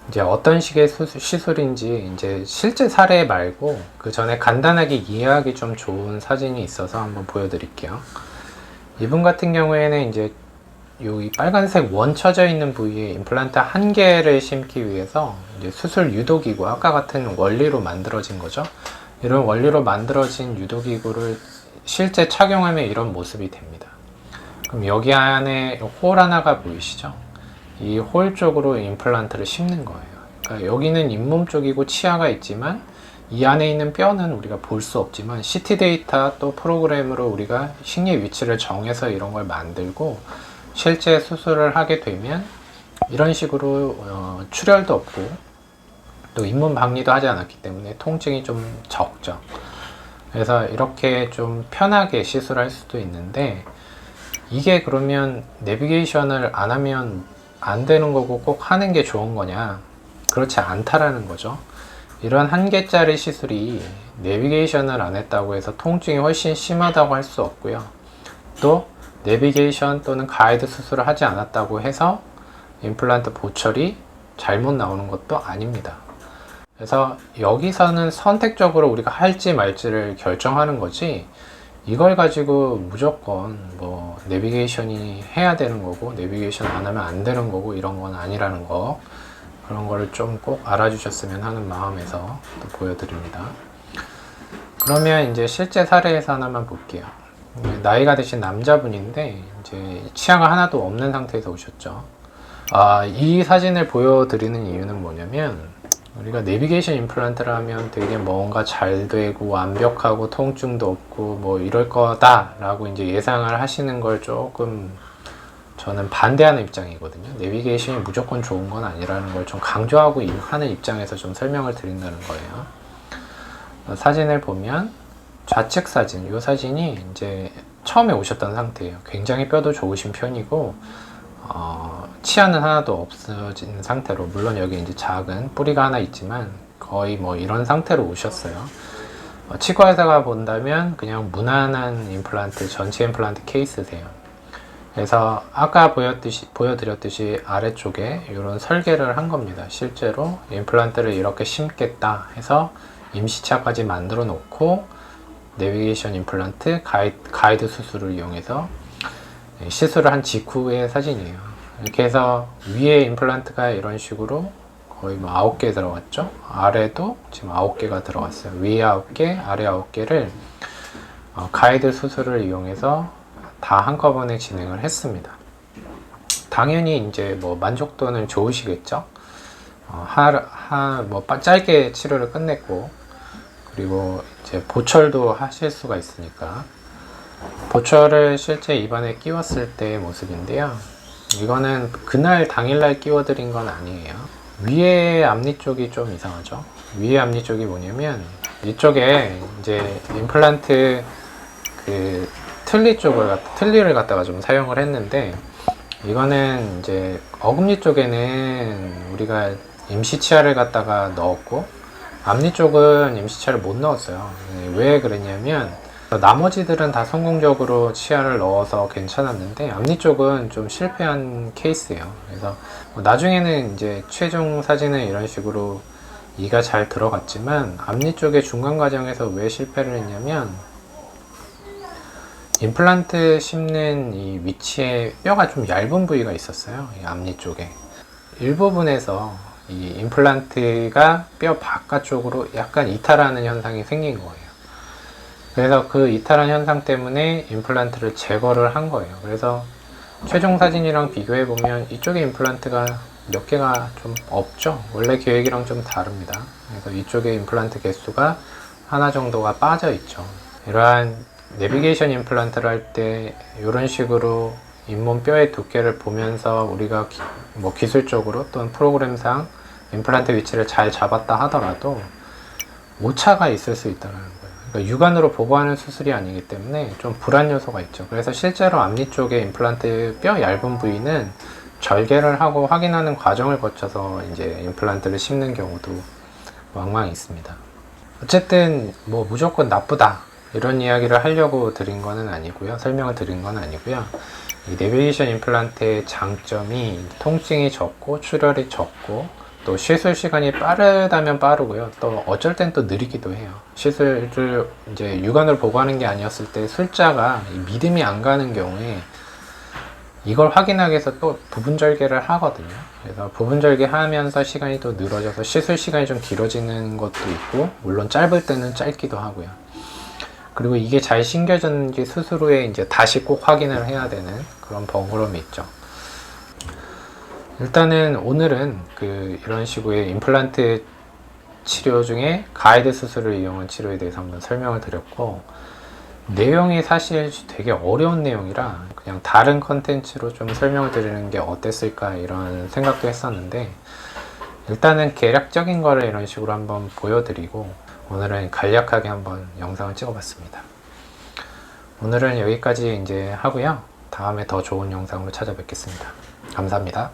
이제 어떤 식의 시술인지 이제 실제 사례 말고 그 전에 간단하게 이해하기 좀 좋은 사진이 있어서 한번 보여드릴게요. 이분 같은 경우에는 이제 이 빨간색 원 쳐져 있는 부위에 임플란트 한 개를 심기 위해서 이제 수술 유도기구, 아까 같은 원리로 만들어진 거죠. 이런 원리로 만들어진 유도기구를 실제 착용하면 이런 모습이 됩니다. 그럼 여기 안에 홀 하나가 보이시죠? 이 홀 쪽으로 임플란트를 심는 거예요. 그러니까 여기는 잇몸 쪽이고 치아가 있지만 이 안에 있는 뼈는 우리가 볼 수 없지만 CT 데이터 또 프로그램으로 우리가 식리 위치를 정해서 이런 걸 만들고 실제 수술을 하게 되면 이런 식으로 출혈도 없고 또 잇몸 박리도 하지 않았기 때문에 통증이 좀 적죠. 그래서 이렇게 좀 편하게 시술할 수도 있는데, 이게 그러면 내비게이션을 안 하면 안 되는 거고 꼭 하는 게 좋은 거냐? 그렇지 않다라는 거죠. 이런 한 개짜리 시술이 내비게이션을 안 했다고 해서 통증이 훨씬 심하다고 할 수 없고요. 또 내비게이션 또는 가이드 수술을 하지 않았다고 해서 임플란트 보철이 잘못 나오는 것도 아닙니다. 그래서 여기서는 선택적으로 우리가 할지 말지를 결정하는 거지, 이걸 가지고 무조건 뭐 내비게이션이 해야 되는 거고 내비게이션 안 하면 안 되는 거고 이런 건 아니라는 거, 그런 거를 좀 꼭 알아주셨으면 하는 마음에서 또 보여드립니다. 그러면 이제 실제 사례에서 하나만 볼게요. 나이가 드신 남자분인데 이제 치아가 하나도 없는 상태에서 오셨죠. 이 사진을 보여드리는 이유는 뭐냐면, 우리가 내비게이션 임플란트를 하면 되게 뭔가 잘 되고 완벽하고 통증도 없고 뭐 이럴 거다 라고 이제 예상을 하시는 걸 조금 저는 반대하는 입장이거든요. 내비게이션이 무조건 좋은 건 아니라는 걸 좀 강조하고 하는 입장에서 좀 설명을 드린다는 거예요. 사진을 보면 좌측 사진, 이 사진이 이제 처음에 오셨던 상태예요. 굉장히 뼈도 좋으신 편이고 치아는 하나도 없어진 상태로, 물론 여기 이제 작은 뿌리가 하나 있지만 거의 뭐 이런 상태로 오셨어요. 치과의사가 본다면 그냥 무난한 임플란트, 전체 임플란트 케이스세요. 그래서 아까 보여드렸듯이 아래쪽에 이런 설계를 한 겁니다. 실제로 임플란트를 이렇게 심겠다 해서 임시차까지 만들어 놓고 내비게이션 임플란트, 가이드 수술을 이용해서 시술을 한 직후의 사진이에요. 이렇게 해서 위에 임플란트가 이런 식으로 거의 뭐 9개 들어갔죠. 아래도 지금 9개가 들어갔어요. 위에 9개, 아래 9개를 가이드 수술을 이용해서 다 한꺼번에 진행을 했습니다. 당연히 이제 뭐 만족도는 좋으시겠죠. 뭐 짧게 치료를 끝냈고, 그리고 이제 보철도 하실 수가 있으니까 보철을 실제 입안에 끼웠을 때의 모습인데요. 이거는 그날 당일날 끼워드린 건 아니에요. 위에 앞니 쪽이 좀 이상하죠. 위에 앞니 쪽이 뭐냐면, 이쪽에 이제 임플란트 그 틀니를 갖다가 좀 사용을 했는데, 이거는 이제 어금니 쪽에는 우리가 임시치아를 갖다가 넣었고 앞니 쪽은 임시치아를 못 넣었어요. 왜 그랬냐면, 나머지들은 다 성공적으로 치아를 넣어서 괜찮았는데 앞니 쪽은 좀 실패한 케이스예요. 그래서 나중에는 이제 최종 사진은 이런 식으로 이가 잘 들어갔지만, 앞니 쪽의 중간 과정에서 왜 실패를 했냐면, 임플란트 심는 이 위치에 뼈가 좀 얇은 부위가 있었어요. 이 앞니 쪽에 일부분에서 이 임플란트가 뼈 바깥쪽으로 약간 이탈하는 현상이 생긴 거예요. 그래서 그 이탈한 현상 때문에 임플란트를 제거를 한 거예요. 그래서 최종 사진이랑 비교해 보면 이쪽에 임플란트가 몇 개가 좀 없죠. 원래 계획이랑 좀 다릅니다. 그래서 이쪽에 임플란트 개수가 하나 정도가 빠져 있죠. 이러한 내비게이션 임플란트를 할 때 이런 식으로 잇몸 뼈의 두께를 보면서 우리가 뭐 기술적으로 또는 프로그램상 임플란트 위치를 잘 잡았다 하더라도 오차가 있을 수 있다는 거예요. 그러니까 육안으로 보고 하는 수술이 아니기 때문에 좀 불안 요소가 있죠. 그래서 실제로 앞니 쪽에 임플란트 뼈 얇은 부위는 절개를 하고 확인하는 과정을 거쳐서 이제 임플란트를 심는 경우도 왕왕 있습니다. 어쨌든 뭐 무조건 나쁘다 이런 이야기를 하려고 드린 거는 아니고요. 설명을 드린 건 아니고요. 이 내비게이션 임플란트의 장점이 통증이 적고 출혈이 적고 또 시술 시간이 빠르다면 빠르고요. 또 어쩔 땐 또 느리기도 해요. 시술을 이제 육안으로 보고 하는 게 아니었을 때 술자가 믿음이 안 가는 경우에 이걸 확인하기 위해서 또 부분 절개를 하거든요. 그래서 부분 절개하면서 시간이 또 늘어져서 시술 시간이 좀 길어지는 것도 있고, 물론 짧을 때는 짧기도 하고요. 그리고 이게 잘 신겨졌는지 수술 후에 이제 다시 꼭 확인을 해야 되는 그런 번거로움이 있죠. 일단은 오늘은 이런 식의 임플란트 치료 중에 가이드 수술을 이용한 치료에 대해서 한번 설명을 드렸고, 내용이 사실 되게 어려운 내용이라 그냥 다른 컨텐츠로 좀 설명을 드리는 게 어땠을까 이런 생각도 했었는데, 일단은 개략적인 거를 이런 식으로 한번 보여드리고 오늘은 간략하게 한번 영상을 찍어봤습니다. 오늘은 여기까지 이제 하고요. 다음에 더 좋은 영상으로 찾아뵙겠습니다. 감사합니다.